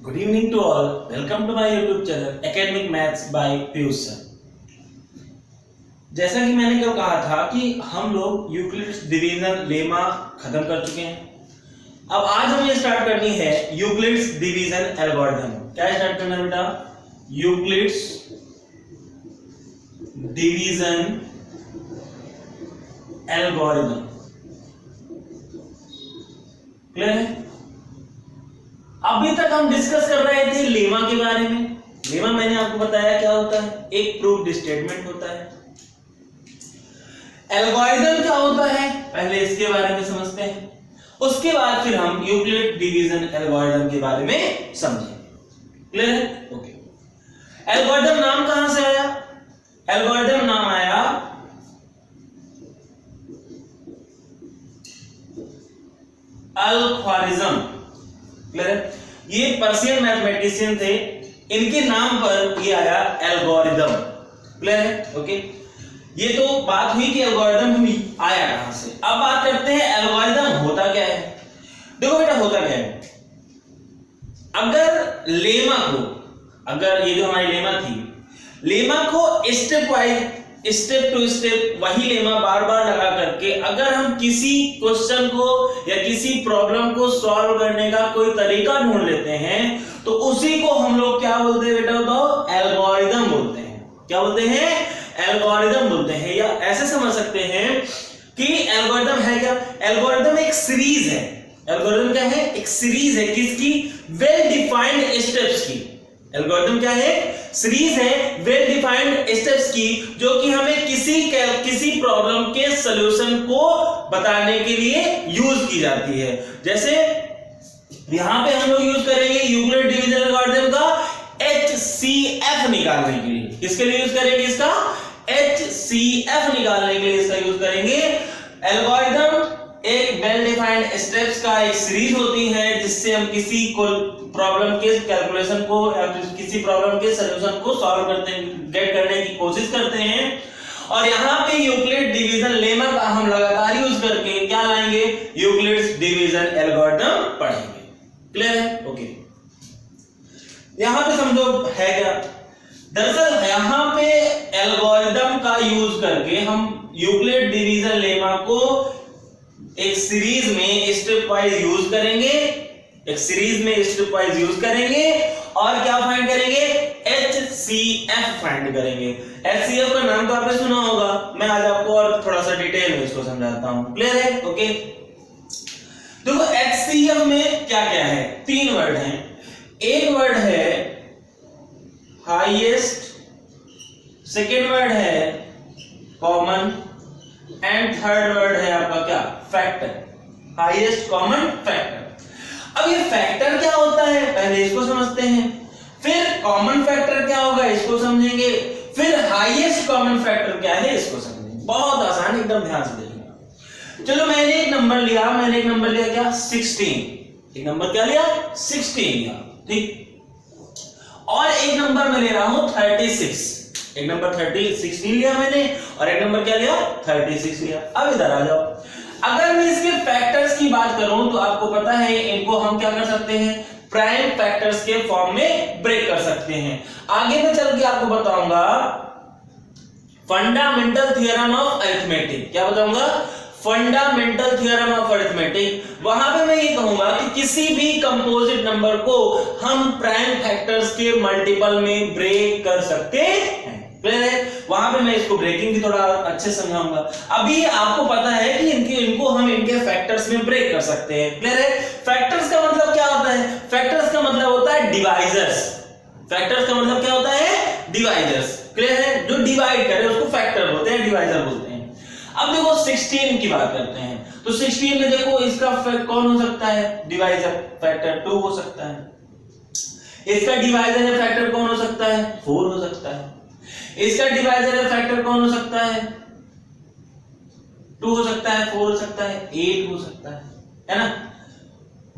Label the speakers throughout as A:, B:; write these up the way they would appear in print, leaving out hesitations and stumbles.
A: Good evening to all. Welcome to my YouTube channel Academic Maths by Piyush sir. जैसा कि मैंने कल कहा था कि हम लोग यूक्लिड्स डिवीजन लेमा खत्म कर चुके हैं। अब आज हमें स्टार्ट करनी है यूक्लिड्स डिवीजन एल्गोरिथम। क्या स्टार्ट करना है बेटा? Euclid's division algorithm. क्लियर है? अभी तक हम डिस्कस कर रहे थे लेमा के बारे में। लेमा मैंने आपको बताया क्या होता है, एक प्रूव्ड स्टेटमेंट होता है। एल्गोरिथम क्या होता है, पहले इसके बारे में समझते हैं, उसके बाद फिर हम यूक्लिड डिवीजन एल्गोरिथम के बारे में समझेंगे। क्लियर है? ओके। एल्गोरिथम नाम कहां से आया? एल्गोरिथम नाम आया अल-ख्वारिज़्म। क्लियर है? ये पर्शियन मैथमेटिशियन थे, इनके नाम पर ये आया एल्गोरिथम। क्लियर है? ओके। ये तो बात हुई कि एल्गोरिथम आया कहां से। अब बात करते हैं एल्गोरिथम होता क्या है। देखो बेटा, होता क्या है, अगर लेमा को, अगर ये जो हमारी लेमा थी, लेमा को step wise, step to step वही लेमा बार बार लगा करके अगर हम किसी क्वेश्चन को या किसी प्रॉब्लम को सॉल्व करने का कोई तरीका ढूंढ लेते हैं तो उसी को हम लोग क्या बोलते हैं बेटा? बताओ। एल्गोरिथम बोलते हैं। क्या बोलते हैं? एल्गोरिथम बोलते हैं। या ऐसे समझ सकते हैं कि एल्गोरिथम है क्या? एल्गोरिथम एक सीरीज है। एल्गोरिथम क्या है? एक सीरीज है। किसकी? वेल डिफाइंड स्टेप्स की। एल्गोरिथम क्या है? सीरीज है वेल डिफाइंड स्टेप्स की, जो कि हमें किसी प्रॉब्लम के सॉल्यूशन को बताने के लिए यूज की जाती है। जैसे यहां पे हम लोग यूज करेंगे यूक्लिड डिवीजन एल्गोरिथम का HCF निकालने के लिए। किसके लिए यूज करेंगे इसका? HCF निकालने के लिए इसका यूज करेंगे। एल्गोरिथम एक वेल डिफाइंड स्टेप्स का एक सीरीज होती है जिससे हम किसी प्रॉब्लम के कैलकुलेशन को या किसी प्रॉब्लम के सॉल्यूशन को सॉल्व करते हैं, गेट करने की कोशिश करते हैं। और यहाँ पे यूक्लिड डिवीजन लेमा का हम लगातार यूज करके क्या लाएंगे? यूक्लिड्स डिवीजन एल्गोरिथम पढ़ेंगे। क्लियर है? ओके। यहाँ पे समझो है क्या, दरअसल यहाँ पे एल्गोरिथम का यूज करके हम यूक्लिड डिवीजन लेमा को एक सीरीज में स्टेप वाइज यूज करेंगे, एक सीरीज में स्टेप वाइज यूज करेंगे और क्या फाइंड करेंगे? HCF फाइंड करेंगे। HCF का नाम तो आपने सुना होगा, मैं आज आपको और थोड़ा सा डिटेल में इसको समझाता हूं। क्लियर है? ओके। देखो HCF में क्या क्या है, तीन वर्ड हैं। एक वर्ड है हाईएस्ट, सेकेंड वर्ड है कॉमन एंड थर्ड वर्ड है आपका क्या? फैक्टर। Highest, common, factor. अब ये फैक्टर क्या होता है पहले इसको समझते हैं, फिर कॉमन फैक्टर क्या होगा इसको समझेंगे, फिर हाईएस्ट कॉमन फैक्टर क्या है इसको समझेंगे। बहुत आसान, एकदम ध्यान से देखिएगा। चलो मैंने एक नंबर लिया क्या? 16। एक नंबर क्या लिया? 16 लिया, ठीक। और एक नंबर मैं ले रहा हूं 36। एक नंबर 16 लिया मैंने और एक नंबर क्या लिया? 36 लिया। अब इधर आ जाओ, अगर मैं इसके फैक्टर्स की बात करूं तो आपको पता है इनको हम क्या कर सकते हैं? प्राइम फैक्टर्स के फॉर्म में ब्रेक कर सकते हैं। आगे मैं चल के आपको बताऊंगा फंडामेंटल थ्योरम ऑफ अरिथमेटिक। क्या बताऊंगा? Fundamental theorem of arithmetic. वहां पे मैं ये कहूंगा कि किसी भी कंपोजिट नंबर को हम प्राइम फैक्टर्स के मल्टीपल में ब्रेक कर सकते हैं। क्लियर है? वहां पे मैं इसको ब्रेकिंग भी थोड़ा अच्छे समझाऊंगा। अभी आपको पता है कि इनको हम इनके फैक्टर्स में ब्रेक कर सकते हैं। क्लियर है? फैक्टर्स का मतलब क्या होता है? फैक्टर्स का मतलब होता है डिवाइजर्स। फैक्टर्स का मतलब क्या होता है? डिवाइजर्स। क्लियर है? जो डिवाइड करे उसको फैक्टर बोलते हैं, डिवाइजर बोलते हैं। अब देखो 16 की बात करते हैं तो 16 में देखो इसका कौन हो सकता है? डिवाइजर। फैक्टर 2 हो सकता है। इसका डिवाइजर या फैक्टर कौन हो सकता है? 4 हो सकता है। इसका डिवाइजर या फैक्टर कौन हो सकता है? 2 हो सकता है, 4 हो सकता है, 8 हो सकता है ना?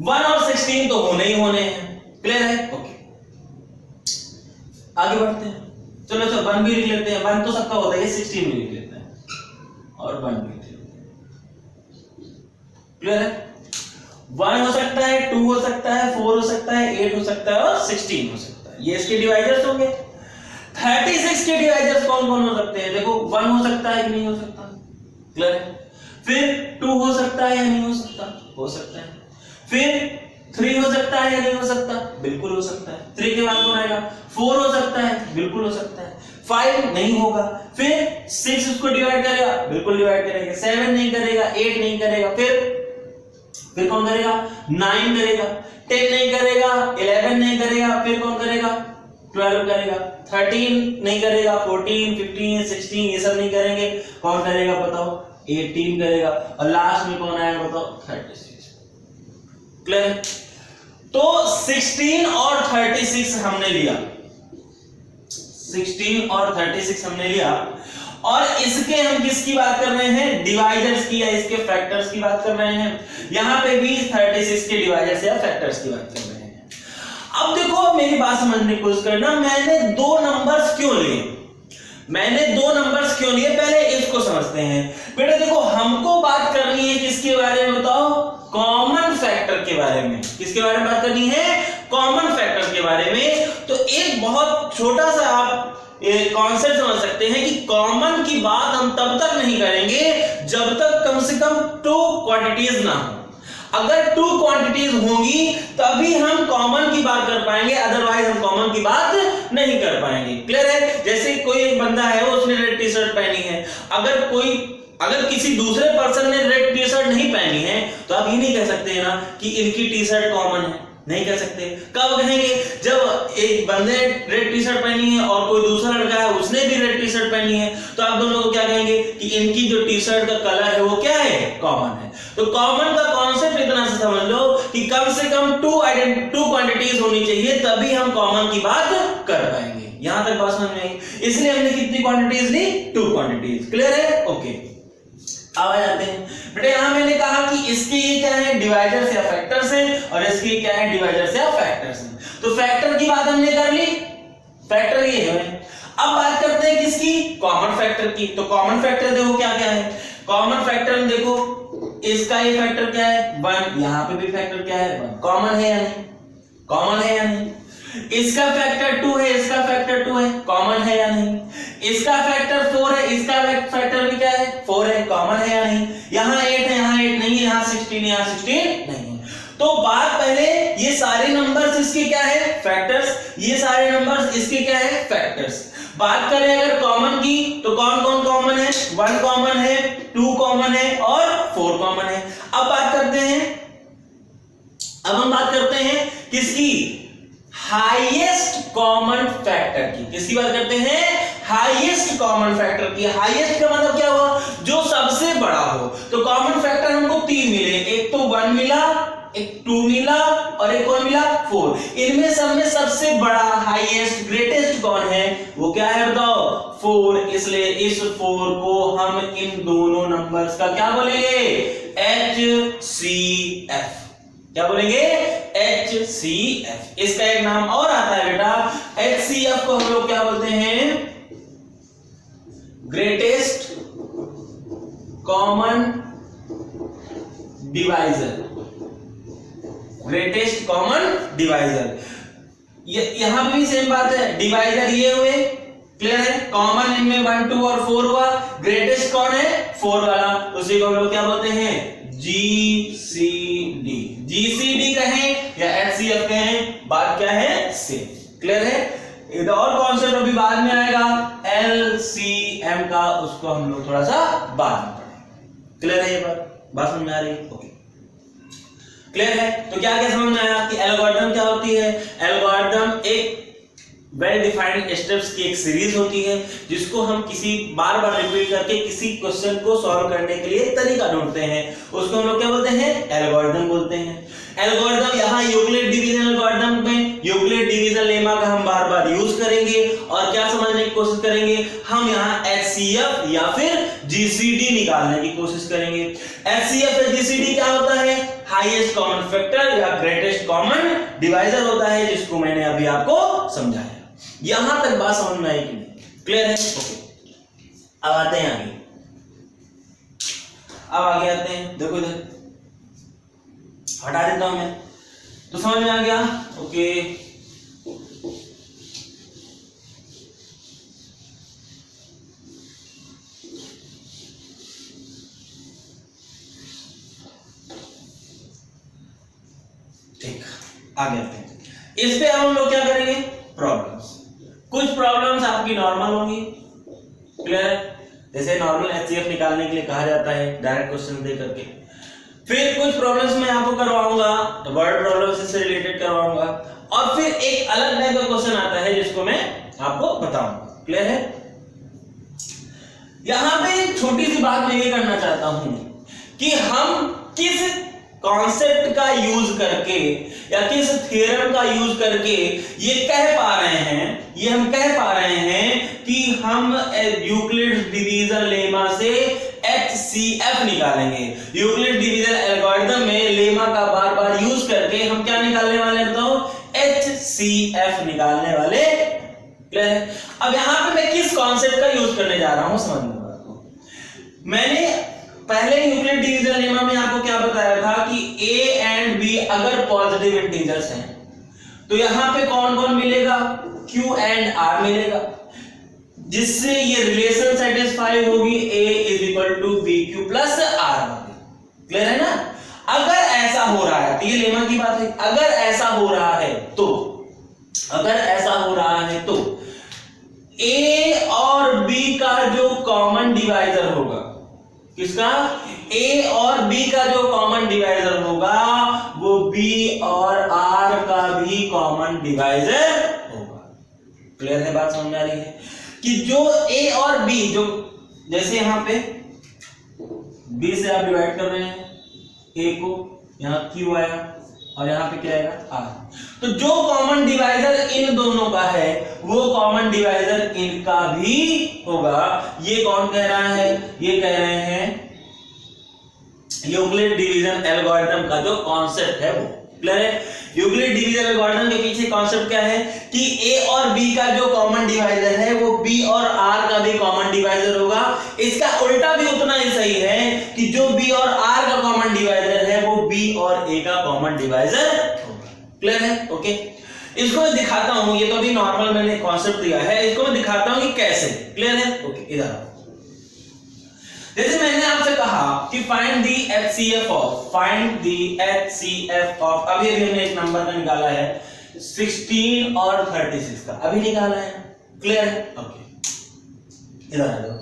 A: 1 और 16 तो होने ही होने हैं। क्लियर है? ओके, आगे बढ़ते हैं। चलो 1 भी लिख लेते हैं। 1 तो सबका होता है, 16 भी लिख लेते हैं और 1 भी लिख लेते हैं। क्लियर है? 1 हो सकता है, 2 हो सकता है, 4 हो सकता है, 8 हो सकता है और 16 हो सकता है। ये इसके डिवाइजर्स हो गए। 36 के डिवाइजर्स कौन कौन हो सकते हैं? देखो 1 हो सकता है कि नहीं हो सकता, क्लियर है। फिर 2 हो सकता है या नहीं हो सकता, हो सकता है। फिर 3 हो सकता है या नहीं हो सकता, बिल्कुल हो सकता है। 3 के बाद कौन आएगा? 4 हो सकता है, बिल्कुल हो सकता है। 5 नहीं होगा। फिर 6 उसको डिवाइड करेगा, बिल्कुल डिवाइड करेगा। 7 नहीं करेगा, 8 नहीं करेगा। फिर कौन करेगा? 9 करेगा। 10 नहीं करेगा, 11 नहीं करेगा। फिर कौन करेगा? 12 करेगा। 13 नहीं करेगा, 14, 15, 16 ये सब नहीं करेंगे। कौन करेगा बताओ? 18 करेगा। और लास्ट में कौन आएगा बताओ? 36। क्लियर? तो 16 और 36 हमने लिया, 16 और 36 हमने लिया। और इसके हम किसकी बात कर रहे हैं? डिवाइजर्स की या इसके फैक्टर्स की बात कर रहे हैं। यहां पे भी 36 के डिवाइजर्स या फैक्टर्स की बात कर रहे हैं। अब देखो मेरी बात समझने की कोशिश करना, मैंने 2 नंबर्स क्यों लिए? मैंने 2 नंबर्स क्यों लिए, पहले इसको समझते हैं। बेटा देखो हमको बात करनी है किसके बारे में बताओ? कॉमन फैक्टर के बारे में। किसके बारे में बात करनी है? कॉमन फैक्टर के बारे में। तो एक बहुत छोटा सा आप कॉन्सेप्ट समझ सकते हैं कि कॉमन की बात हम तब तक नहीं करेंगे जब तक कम से कम 2 क्वांटिटीज ना हो। अगर 2 क्वांटिटीज होंगी तभी हम कॉमन की बात कर पाएंगे, अदरवाइज हम कॉमन की बात नहीं कर पाएंगे। क्लियर है? जैसे कोई एक बंदा है, उसने रेड टी शर्ट पहनी है, अगर किसी दूसरे पर्सन ने रेड टी शर्ट नहीं पहनी है तो आप ये नहीं कह सकते हैं ना कि इनकी टी शर्ट कॉमन है, नहीं कह सकते। कब कहेंगे? जब एक बंदे रेड टी शर्ट पहनी है और कोई दूसरा लड़का है उसने भी रेड टी शर्ट पहनी है, तो आप दोनों को क्या कहेंगे कि इनकी जो टी शर्ट का कलर है वो क्या है? कॉमन है। तो कॉमन का कॉन्सेप्ट इतना से समझ लो कि कम से कम 2 क्वांटिटीज होनी चाहिए, तभी हम कॉमन की बात कर पाएंगे। यहां तक बात समझ में आई? इसलिए हमने कितनी क्वांटिटीज ली? 2 क्वांटिटीज। क्लियर है? ओके, अब आ जाते हैं बेटा। यहां मैंने कहा कि इसके ये क्या है? डिवाइजर्स या फैक्टर्स हैं, और इसके क्या है? डिवाइजर्स या फैक्टर्स हैं। तो फैक्टर की बात हमने कर ली, फैक्टर ये है। अब बात करते हैं किसकी? कॉमन फैक्टर की। तो कॉमन फैक्टर देखो क्या क्या है। कॉमन फैक्टर में देखो इसका ये फैक्टर क्या है? 1। यहां पे भी फैक्टर क्या है? 1। कॉमन है या नहीं? कॉमन है या नहीं? इसका फैक्टर 2 है, इसका फैक्टर 2 है, कॉमन है या नहीं? इसका फैक्टर 4 है, इसका फैक्टर भी क्या है? 4 है, कॉमन है या नहीं? यहां 8 है, यहां 8 नहीं है, यहां 16 है, यहां 16 नहीं है। तो बात पहले ये सारे नंबर्स इसके क्या है? फैक्टर्स। ये सारे नंबर्स इसके क्या है? फैक्टर्स। बात करें अगर कॉमन की तो कौन कौन कॉमन है? 1 कॉमन है, 2 कॉमन है और 4 कॉमन है। अब हम बात करते हैं किसकी? हाईएस्ट कॉमन फैक्टर की। किसकी बात करते हैं? हाईएस्ट कॉमन फैक्टर की। हाईएस्ट का मतलब क्या हुआ? जो सबसे बड़ा हो। तो कॉमन फैक्टर हमको 3 मिले, एक तो 1 मिला, एक 2 मिला और एक कौन मिला? 4। इनमें सब में सबसे बड़ा, हाईएस्ट, ग्रेटेस्ट कौन है? वो क्या है बताओ? 4। इसलिए इस 4 को हम इन दोनों नंबर्स का क्या बोलेंगे? HCF। क्या बोलेंगे? HCF। इसका एक नाम और आता है बेटा, HCF को हम लोग क्या बोलते हैं? Greatest common divisor. Greatest common divisor. यहां पे भी सेम बात है, डिवाइजर ये हुए, क्लियर है? कॉमन इनमें 1, 2 और 4 हुआ। ग्रेटेस्ट कौन है? 4 वाला, उसी को हम लोग क्या बोलते हैं? GCD। GCD कहें या HCF कहें, बात क्या है? सेम। क्लियर है? इधर और कॉन्सेप्ट अभी बाद में आएगा LCM का, उसको हम लोग थोड़ा सा बाद में पढ़ेंगे। क्लियर है? ये बात समझ में आ रही है? ओके, क्लियर है? तो क्या क्या समझ में आया कि एल्गोरिथम क्या होती है? एल्गोरिथम एक वेल डिफाइंड स्टेप्स की एक सीरीज होती है जिसको हम किसी बार बार रिपीट करके किसी क्वेश्चन को सॉल्व करने के लिए तरीका ढूंढते हैं, उसको हम लोग क्या बोलते हैं? एल्गोरिथम बोलते हैं। एल्गोरिथम यहाँ यूक्लिड डिवीजन एल्गोरिथम में यूक्लिड डिवीजन लेमा का हम बार बार यूज करेंगे और क्या समझने की कोशिश करेंगे? हम यहाँ HCF या फिर GCD निकालने की कोशिश करेंगे। HCF या GCD क्या होता है? हाईएस्ट कॉमन फैक्टर या ग्रेटेस्ट कॉमन डिवाइजर होता है, जिसको मैंने अभी आपको समझाया। यहां तक बात समझ में आई कि नहीं? क्लियर है? ओके, अब आते हैं आगे। अब आगे आते हैं, देखो इधर हटा देता हूं मैं। तो समझ में आ गया? ओके, ठीक, आगे आते हैं। इस पे हम लोग क्या करेंगे? प्रॉब्लम्स। कुछ प्रॉब्लम्स आपकी नॉर्मल होंगी, क्लियर? जैसे नॉर्मल एचसीएफ निकालने के लिए कहा जाता है डायरेक्ट क्वेश्चन दे करके। फिर कुछ प्रॉब्लम्स मैं आपको करवाऊंगा, वर्ड प्रॉब्लम्स से रिलेटेड करवाऊंगा, और फिर एक अलग टाइप का क्वेश्चन आता है जिसको मैं आपको बताऊंगा, क्लियर है? यहां पे एक छोटी सी बात मैं ये करना चाहता हूं कि हम किस कॉन्सेप्ट का यूज करके या किस थ्योरम का यूज करके ये कह पा रहे हैं, ये हम कह पा रहे हैं कि हम यूक्लिड्स डिवीजन लेमा से HCF निकालेंगे। यूक्लिड डिवीजन एल्गोरिथम में लेमा का बार बार यूज करके हम क्या निकालने वाले हैं? बताओ, HCF निकालने वाले, क्लियर है? अब यहां पे मैं किस कॉन्सेप्ट का यूज करने जा रहा हूं समझ लो बात को। मैंने पहले यूक्लिड डिवीजन लेमा में आपको क्या बताया था कि A एंड B अगर पॉजिटिव इंटीजर्स हैं तो यहां पे कौन कौन मिलेगा? Q एंड R मिलेगा, जिससे ये रिलेशन सेटिस्फाई होगी A = BQ + R। क्लियर है ना? अगर ऐसा हो रहा है तो ये लेमा की बात है, अगर ऐसा हो रहा है तो, अगर ऐसा हो रहा है तो A और B का जो कॉमन डिवाइजर होगा, किसका? A और B का जो कॉमन डिवाइजर होगा वो B और R का भी कॉमन डिवाइजर होगा। क्लियर है? बात समझ में आ रही है कि जो A और B, जो जैसे यहां पे B से आप डिवाइड कर रहे हैं A को, यहां Q आया और यहां पे क्या आएगा? R। तो जो कॉमन डिवाइजर इन दोनों का है वो कॉमन डिवाइजर इनका भी होगा। ये कौन कह रहा है? ये कह रहे हैं यूक्लिड डिवीजन एल्गोरिथम का जो कॉन्सेप्ट है वो, क्लियर है? यूक्लिड डिवीजन एल्गोरिथम के पीछे कॉन्सेप्ट क्या है कि A और B का जो कॉमन डिवाइजर है वो B और R का भी कॉमन डिवाइजर होगा। इसका उल्टा भी उतना ही सही है कि जो B और R का कॉमन डिवाइजर है वो B और A का कॉमन डिवाइजर होगा। क्लियर है? ओके, इसको मैं दिखाता हूं। ये तो अभी नॉर्मल मैंने कॉन्सेप्ट दिया है, इसको मैं दिखाता हूं कि कैसे। क्लियर है? ओके, इधर जैसे मैंने आपसे कहा कि फाइंड द HCF ऑफ, अभी हमने एक नंबर का निकाला है 16 और 36 का, अभी निकाला है। क्लियर है? ओके, इधर आ जाओ,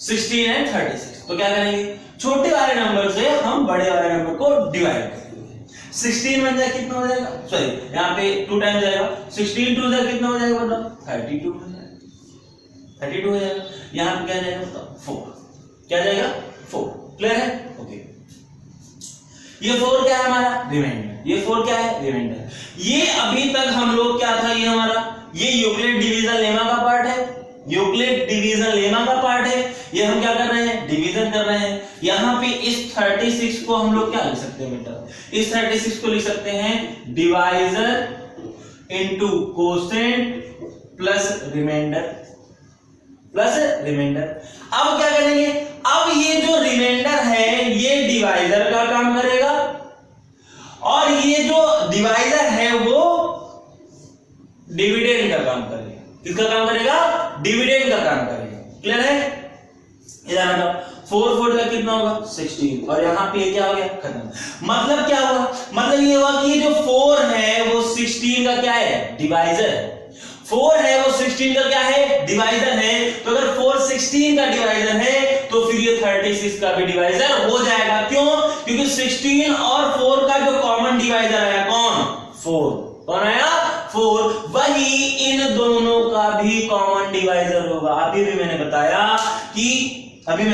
A: 16 एंड 36। तो क्या करेंगे? छोटे वाले नंबर से हम बड़े वाले नंबर को डिवाइड करेंगे। 16 बन जाए कितना हो जाएगा? सॉरी, यहाँ पे 2 टाइम जाएगा, 16 2 जाए कितना हो जाएगा बताओ? 32 हो जाएगा, 32 हो जाएगा। यहाँ पे क्या जाएगा बताओ? 4। क्या जाएगा? 4। क्लियर है? ओके, ये 4 क्या है हमारा? रिमाइंडर। ये 4 क्या है? रिमाइंडर। ये अभी तक हम लोग क्या था? ये हमारा ये यूक्लिड डिवीजन लेमा का पार्ट है, यूक्लिड डिवीजन लेमा का पार्ट है। ये हम क्या कर रहे हैं? डिवीजन कर रहे हैं। यहां पे इस 36 को हम लोग क्या लिख सकते हैं बेटा? इस 36 को लिख सकते हैं divisor into quotient plus remainder, plus remainder. अब क्या करेंगे? अब ये जो रिमाइंडर है ये डिवाइजर का काम करेगा और ये जो डिवाइजर है वो डिविडेंड का काम करेगा। किसका काम करेगा? डिविडेंड का काम करेगा। क्लियर है? इधर आ जाओ, 4 4 का कितना होगा? 16, और यहां पे क्या हो गया? खत्म। मतलब क्या हुआ? मतलब ये हुआ कि ये जो 4 है वो 16 का क्या है? डिवाइजर है। 4 है वो 16 का क्या है? डिवाइजर है। तो अगर 4 16 का डिवाइजर है तो फिर ये 36 का भी डिवाइजर हो जाएगा। क्यों? क्योंकि 16 और 4 का जो कॉमन डिवाइजर आया कौन? 4। कौन आया? 4। वही इन दोनों का भी कॉमन डिवाइजर होगा। अभी मैंने बताया कि अगर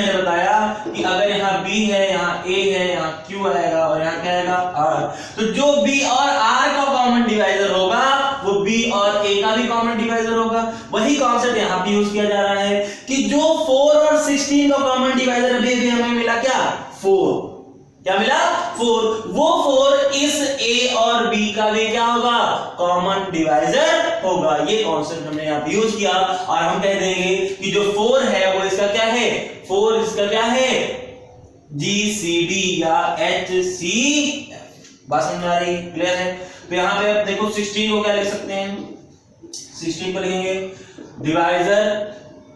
A: यहाँ B है, यहाँ A है, यहाँ Q आएगा और यहाँ क्या आएगा? R। तो जो B और R का कॉमन डिवाइजर होगा वो B और A का भी कॉमन डिवाइजर होगा। वही कॉन्सेप्ट यहाँ भी यूज किया जा रहा है कि जो 4 और 16 का कॉमन डिवाइजर अभी हमें मिला क्या? 4। क्या मिला? 4। वो 4 इस A और B का भी क्या होगा? कॉमन डिवाइजर होगा। ये कॉन्सेप्ट हमने यहाँ पे यूज किया और हम कह देंगे कि जो 4 है वो इसका क्या है? 4 इसका क्या है? GCD या HCF। बात समझ में आ रही है? क्लियर है? तो यहाँ पे आप देखो 16 को क्या लिख सकते हैं, 16 को लिखेंगे divisor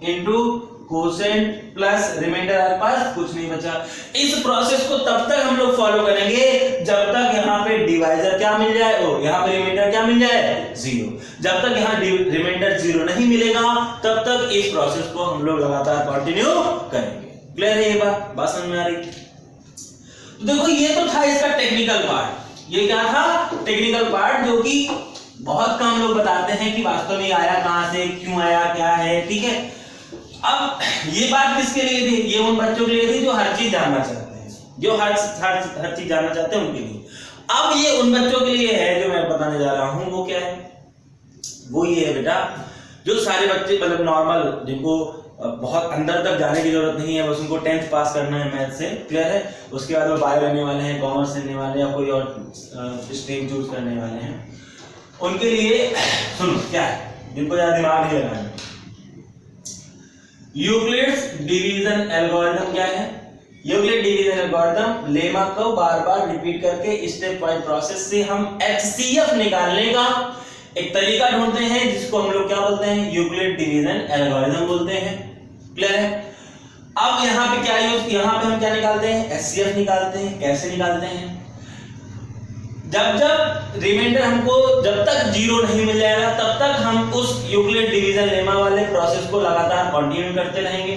A: into quotient plus remainder, आपके पास कुछ नहीं बचा। इस प्रोसेस को तब तक हम लोग फॉलो करेंगे जब तक यहाँ पे डिवाइजर क्या मिल जाए, ओ यहाँ पे रिमाइंडर क्या मिल जाए, 0। जब तक यहाँ रिमाइंडर 0 नहीं मिलेगा तब तक इस प्रोसेस को हम लोग लगातार कंटिन्यू करेंगे। क्लियर है ये बात समझ में आ रही? तो देखो ये तो था इसका टेक्निकल पार्ट। ये क्या था? टेक्निकल पार्ट, जो कि बहुत कम लोग बताते हैं कि वास्तव में आया कहां से, क्यों आया, क्या है। ठीक है, अब ये बात किसके लिए थी? ये उन बच्चों के लिए थी जो हर चीज जानना चाहते हैं, जो हर चीज जानना चाहते हैं उनके लिए। अब ये उन बच्चों के लिए है जो मैं बताने जा रहा हूं, वो क्या है? वो ये है बेटा, जो सारे बच्चे मतलब नॉर्मल, जिनको बहुत अंदर तक जाने की जरूरत नहीं है, बस उनको 10th पास करना है मैथ से। क्लियर है? उसके बाद वो बायो लेने वाले हैं, कॉमर्स लेने वाले हैं, या कोई और स्ट्रीम चूज करने वाले हैं, उनके लिए सुनो क्या है, जिनको ज्यादा दिमाग नहीं लगाना। यूक्लिड्स डिवीजन एल्गोरिथम क्या है? यूक्लिड डिवीजन एल्गोरिथम लेमा को बार बार रिपीट करके स्टेप वाइज प्रोसेस से हम HCF निकालने का एक तरीका ढूंढते हैं, जिसको हम लोग क्या बोलते हैं? यूक्लिड डिवीजन एल्गोरिथम बोलते हैं। क्लियर है? अब यहाँ पे क्या यूज, यहाँ पे हम क्या निकालते हैं? HCF निकालते हैं। कैसे निकालते हैं? जब रिमाइंडर हमको जब तक 0 नहीं मिल जाएगा तब तक हम उस यूक्लिड डिवीजन लेमा वाले प्रोसेस को लगातार कंटिन्यू करते रहेंगे,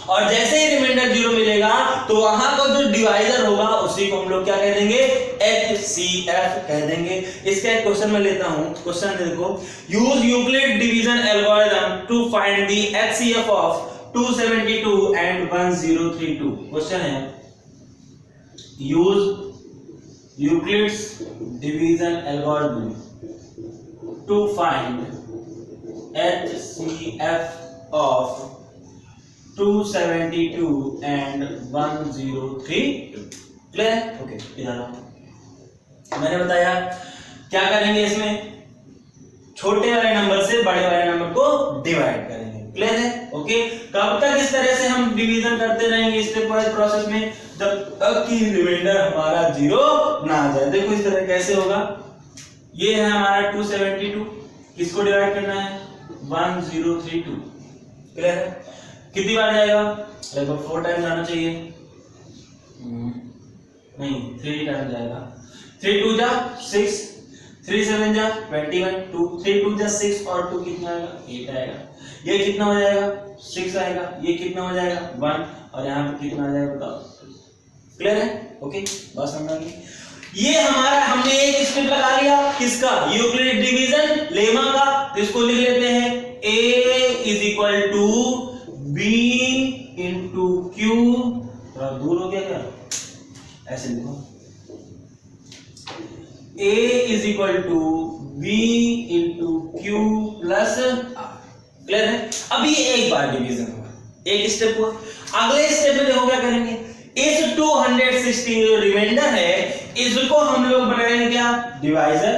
A: और जैसे ही रिमाइंडर 0 मिलेगा तो वहां का जो डिवाइजर होगा उसी को हम लोग क्या कह देंगे? HCF कह देंगे। इसका एक क्वेश्चन मैं लेता हूं, क्वेश्चन देखो, use Euclid division algorithm to find the HCF of 272 and 1032। Question है, use Euclid's division algorithm to find HCF of 272 and 1032। Clear? Okay, इधर आओ। मैंने बताया क्या करेंगे, इसमें छोटे वाले नंबर से बड़े वाले नंबर को डिवाइड करेंगे। क्लियर है? ओके, कब तक इस तरह से हम डिवीजन करते रहेंगे स्टेप वाइज प्रोसेस में? जब तक कि रिमाइंडर हमारा 0 ना आ जाए। देखो इस तरह कैसे होगा, ये है हमारा 272, किसको डिवाइड करना है? 1032। क्लियर है? कितनी बार जाएगा? लगभग 4 टाइम जाना चाहिए, नहीं 3 टाइम जाएगा। 3 2 जा 6, 3 7 जा 21, 2 3 2 जा 6 और 2 कितना आएगा? 8 आएगा। ये कितना हो जाएगा? 6 आएगा। ये कितना हो जाएगा? 1, और यहाँ पे कितना आ जाएगा बताओ? क्लियर है? ओके, बात समझ आ गई? ये हमारा हमने एक स्टेप लगा लिया, किसका? यूक्लिड डिवीजन लेमा का। तो इसको लिख लेते हैं A is equal to B into Q। थोड़ा दूर हो गया क्या? ऐसे लिखो, A is equal to B into Q plus R। Clear है? अभी एक बार डिवीजन हुआ, एक स्टेप हुआ। अगले स्टेप में देखो क्या करेंगे, इस 216 जो रिमाइंडर है इसको हम लोग बनाएंगे क्या? डिवाइजर।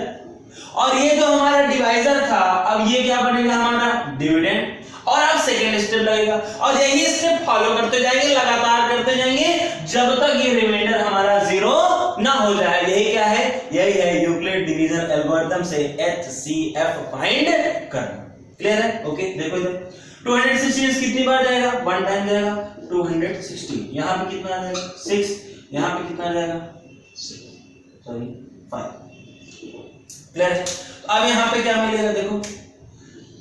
A: और ये जो हमारा डिवाइजर था, अब ये क्या बनेगा? हमारा डिविडेंड। और अब सेकेंड स्टेप लगेगा, और यही स्टेप फॉलो करते जाएंगे, लगातार करते जाएंगे जब तक ये रिमाइंडर हमारा 0 ना हो जाए। यही क्या है? यही है यूक्लिड डिवीजन एल्गोरिथम से HCF फाइंड करना। क्लियर है? ओके, देखो इधर 216 कितनी बार जाएगा? 1 टाइम जाएगा। 216 यहाँ पे कितना आ जाएगा? 6, यहाँ पे कितना आ जाएगा? 5। क्लियर है? तो अब यहाँ पे क्या मिलेगा? देखो,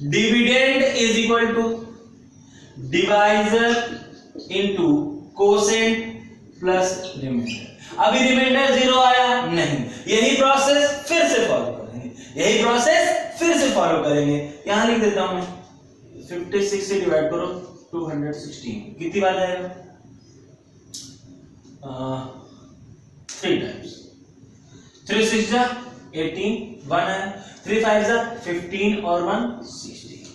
A: dividend is equal to divisor into quotient plus remainder. अभी रिमाइंडर 0 आया नहीं, यही प्रोसेस फिर से फॉलो करेंगे, यही प्रोसेस फिर से फॉलो करेंगे। यहां लिख देता हूं मैं, 56 से डिवाइड करो 216, कितनी बार जाएगा? 3 टाइम्स। 3 6 जा 18, 1 है, 3 5 जा 15 और 1 16।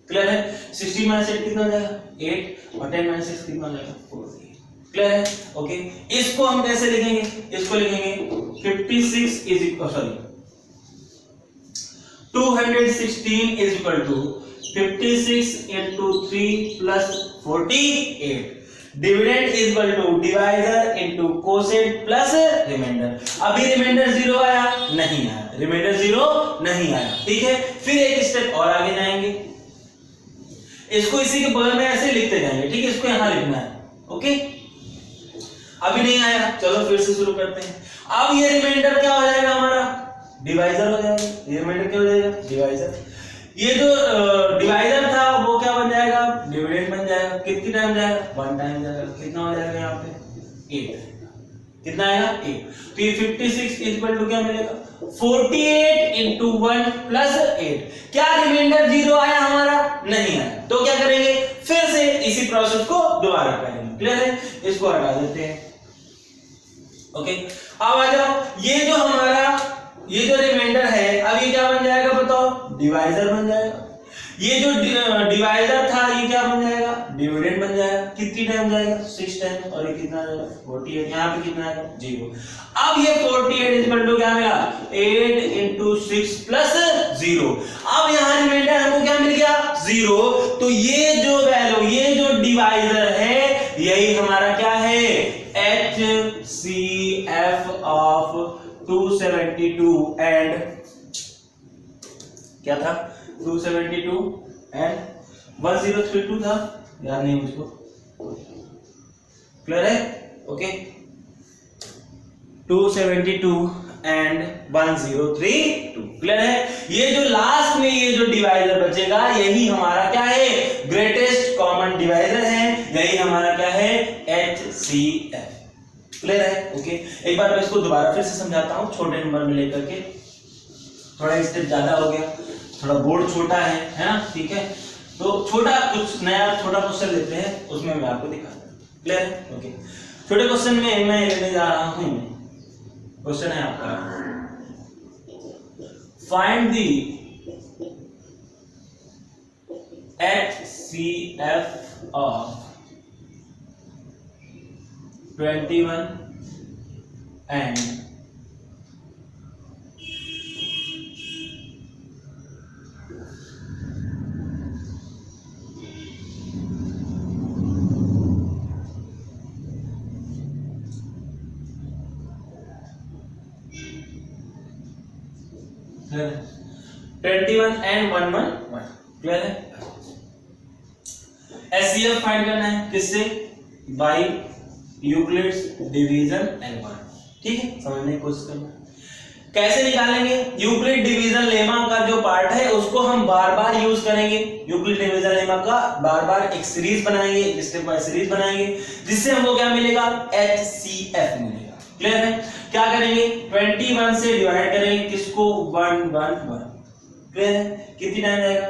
A: क्लियर है? 16 माइनस 8 कितना हो जाएगा? 8, और 10 माइनस 6 कितना हो जाएगा? 4। क्लियर है? ओके, इसको हम कैसे लिखेंगे? इसको लिखेंगे 56 is equal, sorry 216 is equal to 56 into 3 plus 48। Dividend is equal to divisor into quotient plus remainder. अभी रिमाइंडर 0 आया नहीं आया, रिमाइंडर 0 नहीं आया, ठीक है। फिर एक स्टेप और आगे जाएंगे, इसको इसी के बगल में ऐसे लिखते जाएंगे, ठीक है, इसको यहां लिखना है, ओके। अभी नहीं आया, चलो फिर से शुरू करते हैं। अब ये रिमाइंडर क्या हो जाएगा हमारा, डिवाइजर हो जाएगा। ये रिमाइंडर क्या हो जाएगा, डिवाइजर। ये जो डिवाइजर था वो क्या बन जाएगा, डिविडेंड बन जाएगा। कितनी टाइम जाएगा, 1 टाइम जाएगा। कितना हो जाएगा यहाँ पे 8, कितना आएगा 8। तो ये 56 इक्वल टू क्या मिलेगा, 48 इंटू 1 प्लस 8। क्या रिमाइंडर 0 आया हमारा, नहीं आया। तो क्या करेंगे, फिर से इसी प्रोसेस को दोबारा करेंगे, क्लियर है। इसको हटा देते हैं, ओके। अब आ जाओ, ये जो हमारा ये जो रिमाइंडर है, अब ये क्या बन जाएगा बताओ, डिवाइजर बन जाएगा। ये जो डिवाइजर था ये क्या बन जाएगा, डिविडेंड बन जाएगा। कितनी टाइम जाएगा, 6 टाइम। और ये कितना जाएगा, 48। यहाँ पे कितना आएगा, 0। अब ये 48 इक्वल टू क्या मिला, 8 इंटू 6 प्लस 0। अब यहाँ रिमाइंडर हमको क्या मिल गया, 0। तो ये जो वैल्यू, ये जो डिवाइजर है, यही हमारा क्या है, HCF ऑफ 272 एंड क्या था, 272 एंड 1032 था, याद नहीं मुझको, क्लियर है, ओके। 272 एंड 1032, क्लियर है। ये जो लास्ट में ये जो डिवाइजर बचेगा, यही हमारा क्या है, ग्रेटेस्ट कॉमन डिवाइजर है, यही हमारा क्या है, HCF, क्लियर है, ओके। एक बार मैं इसको दोबारा फिर से समझाता हूं, छोटे नंबर में लेकर के। थोड़ा स्टेप ज्यादा हो गया, थोड़ा बोर्ड छोटा है ना, ठीक है। तो छोटा कुछ नया छोटा क्वेश्चन लेते हैं, उसमें मैं आपको दिखाता हूं, क्लियर है, ओके। छोटे क्वेश्चन में मैं लेने जा रहा हूं, क्वेश्चन है आपका, find the HCF of 21 and 111, clear है। HCF फाइंड करना है किससे, बाय यूक्लिड्स डिवीजन लेमा, ठीक है, समझने की कोशिश करना। कैसे निकालेंगे, यूक्लिड डिवीजन लेमा का जो पार्ट है उसको हम बार बार यूज करेंगे। यूक्लिड डिवीजन लेमा का बार बार एक सीरीज बनाएंगे, एक स्टेप बाय सीरीज बनाएंगे, जिससे हमको क्या मिलेगा, HCF मिलेगा, क्लियर है। क्या करेंगे, 21 से डिवाइड करेंगे किसको, 111, क्लियर है। कितनी टाइम जाएगा,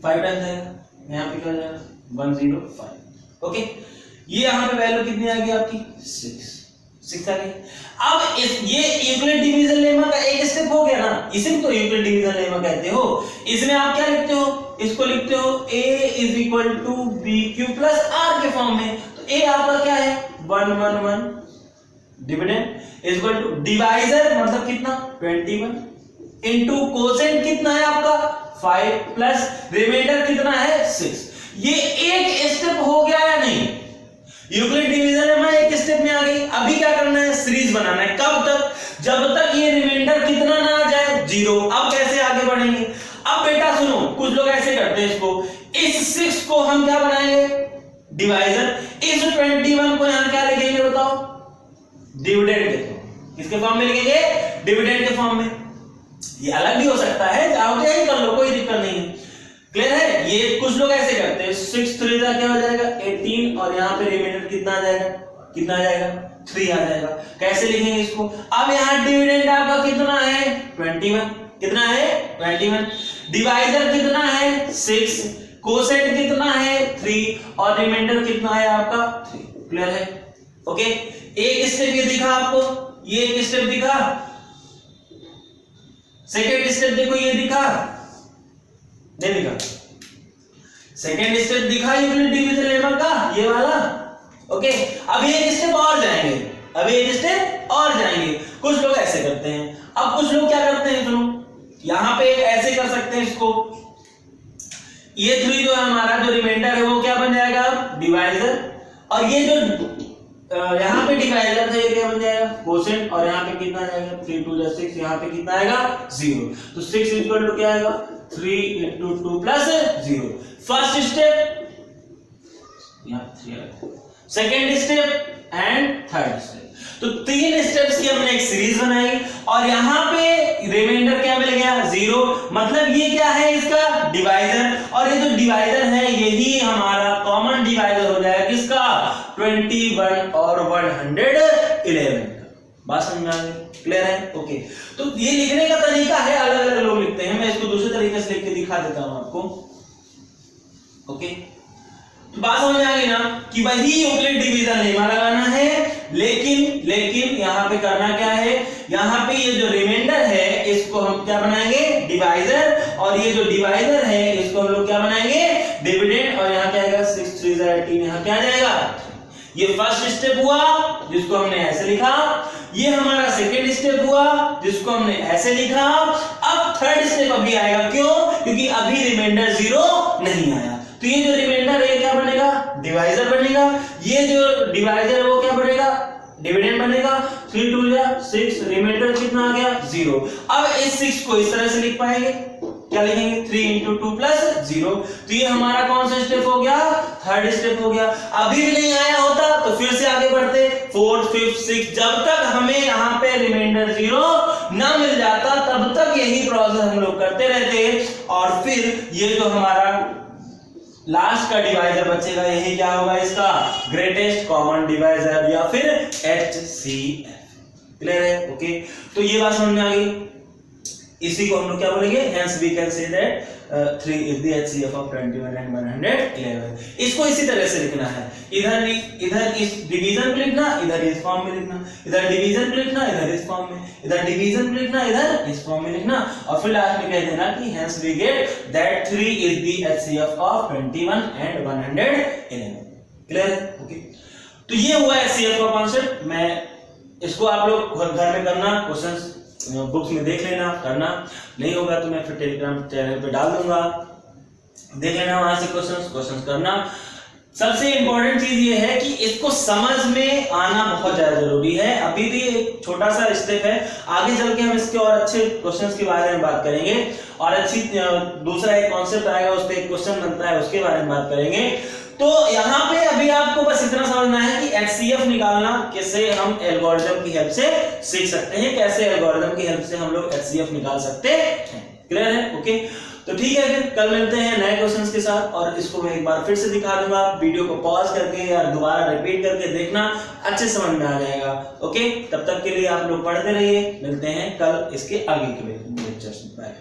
A: 5 टाइम जाएगा, यहाँ पे क्या जाएगा, 105, ओके। ये यहाँ पे वैल्यू कितनी आ गई आपकी, 6 आ गई। अब ये यूक्लिड डिवीजन लेमा का एक स्टेप हो गया ना, इसे तो यूक्लिड डिवीजन लेमा कहते हो। इसमें आप क्या लिखते हो, इसको लिखते हो a is equal to BQ plus R के फॉर्म में। तो a आपका क्या है, 111, dividend is equal to divisor मतलब कितना, 21 इनटू कोसेंट कितना है आपका, 5 प्लस रिमाइंडर कितना है, 6। ये एक स्टेप हो गया या नहीं, यूक्लिड डिवीजन में एक स्टेप में आ गई। अभी क्या करना है, सीरीज बनाना है। कब तक, जब तक ये रिमाइंडर कितना ना आ जाए, 0। अब कैसे आगे बढ़ेंगे, अब बेटा सुनो, कुछ लोग ऐसे करते हैं इसको, इस 6 को हम क्या बनाएंगे, डिवाइजर। इस 21 को यहां क्या लिखेंगे बताओ, डिविडेंड के फॉर्म। किसके फॉर्म में लिखेंगे, डिविडेंड के फॉर्म में। ये अलग भी हो सकता है, चाहो तो यही कर लो, कोई दिक्कत नहीं है, क्लियर है। ये कुछ लोग ऐसे करते हैं, 6 3 क्या हो जाएगा, 18, और यहाँ पे रिमाइंडर कितना आ जाएगा, कितना आ जाएगा, 3 आ जाएगा। कैसे लिखेंगे इसको, अब यहाँ डिविडेंड आपका कितना है, 21, कितना है, 21, डिवाइजर कितना है, 6, कोसेंट कितना है, 3, और रिमाइंडर कितना है आपका, 3, क्लियर है, ओके। एक स्टेप ये दिखा आपको, ये एक स्टेप दिखा, सेकेंड स्टेप देखो ये दिखा, नहीं दिखा, सेकेंड स्टेप दिखा यूक्लिड डिवीजन लेमा का, ये वाला, ओके। अब एक स्टेप और जाएंगे, अब एक स्टेप और जाएंगे। कुछ लोग ऐसे करते हैं, अब कुछ लोग क्या करते हैं, सुनो, यहां पे ऐसे कर सकते हैं इसको, ये 3 जो है हमारा जो रिमाइंडर है वो क्या बन जाएगा, डिवाइजर, और ये जो यहाँ पे डिवाइजर था ये क्या बन जाएगा कोसेंट, और यहाँ पे कितना जाएगा 3 2 जा 6, यहाँ पे कितना आएगा 0। तो 6 इक्वल टू क्या आएगा 3 into 2 plus 0। फर्स्ट स्टेप, यहाँ 3 आएगा, second step and third step. तो 3 स्टेप्स की हमने एक सीरीज बनाई, और यहाँ पे रिमाइंडर क्या मिल गया 0, मतलब ये क्या है इसका डिवाइजर, और ये जो डिवाइजर है यही हमारा कॉमन डिवाइजर हो जाएगा किसका 21 और 111 का। बात समझ में आ गई, क्लियर है? ओके, तो ये लिखने का तरीका है, अलग अलग लोग लिखते हैं, मैं इसको दूसरे तरीके से लिख के दिखा देता हूं आपको। ओके, तो बात समझ में आ गई ना कि वही यूक्लिड डिवीजन लेमा लगाना है, लेकिन यहाँ पे करना क्या है, यहाँ पे ये जो रिमाइंडर है इसको हम क्या बनाएंगे डिवाइजर, और ये जो डिवाइजर है इसको हम लोग क्या बनाएंगे डिविडेंड, और यहाँ क्या आएगा 6 3 18, यहाँ क्या आ जाएगा। ये फर्स्ट स्टेप हुआ जिसको हमने ऐसे लिखा, ये हमारा सेकेंड स्टेप हुआ जिसको हमने ऐसे लिखा। अब थर्ड स्टेप अभी आएगा, क्यों? क्योंकि अभी रिमाइंडर 0 नहीं आया, तो ये जो रिमाइंडर है क्या बनेगा डिवाइजर बनेगा, ये जो डिवाइजर है वो क्या बनेगा डिविडेंड बनेगा। 3 2 जा 6, रिमाइंडर कितना आ गया 0। अब इस 6 को इस तरह से लिख पाएंगे, क्या लिखेंगे 3 into 2 plus 0। तो ये हमारा कौन सा स्टेप हो गया थर्ड स्टेप हो गया। अभी भी नहीं आया होता तो फिर से आगे बढ़ते 4 5 6, जब तक हमें यहाँ पे रिमाइंडर 0 ना मिल जाता तब तक यही प्रोसेस हम लोग करते रहते, और फिर ये जो हमारा लास्ट का डिवाइजर बचेगा यही क्या होगा इसका ग्रेटेस्ट कॉमन डिवाइजर या फिर HCF। क्लियर है? ओके, तो ये बात समझ में आ गई। इसी को हम लोग क्या बोलेंगे hence we can say that 3 is the HCF of 21 and 111। इसको इसी तरह से लिखना है, इधर इस डिवीजन को लिखना, इधर इस फॉर्म में लिखना, इधर डिवीजन को लिखना, इधर इस फॉर्म में, इधर डिवीजन को लिखना, इधर इस फॉर्म में लिखना, और फिर लास्ट में कह देना कि hence we get that 3 is the HCF of 21 and 111। Clear है? ओके, तो ये हुआ HCF का कॉन्सेप्ट। मैं इसको आप लोग घर में करना, क्वेश्चंस बुक्स में देख लेना, करना नहीं होगा तो मैं फिर टेलीग्राम चैनल पे डाल दूंगा, देख लेना वहां से क्वेश्चंस करना। सबसे इंपॉर्टेंट चीज ये है कि इसको समझ में आना बहुत ज्यादा जरूरी है। अभी भी एक छोटा सा स्टेप है, आगे चल के हम इसके और अच्छे क्वेश्चंस के बारे में बात करेंगे, और अच्छी दूसरा एक कॉन्सेप्ट आएगा उस पर एक क्वेश्चन बनता है उसके बारे में बात करेंगे। तो यहाँ पे अभी आपको बस इतना समझना है कि HCF निकालना कैसे हम एल्गोरिथम की हेल्प से सीख सकते हैं, कैसे एल्गोरिथम की हेल्प से हम लोग HCF निकाल सकते हैं। क्लियर है? ओके, तो ठीक है, फिर कल मिलते हैं नए क्वेश्चंस के साथ, और इसको मैं एक बार फिर से दिखा दूंगा, वीडियो को पॉज करके या दोबारा रिपीट करके देखना, अच्छे समझ में आ जाएगा। ओके, तब तक के लिए आप लोग पढ़ते रहिए, मिलते हैं कल इसके आगे के लेक्चर्स में। बाय।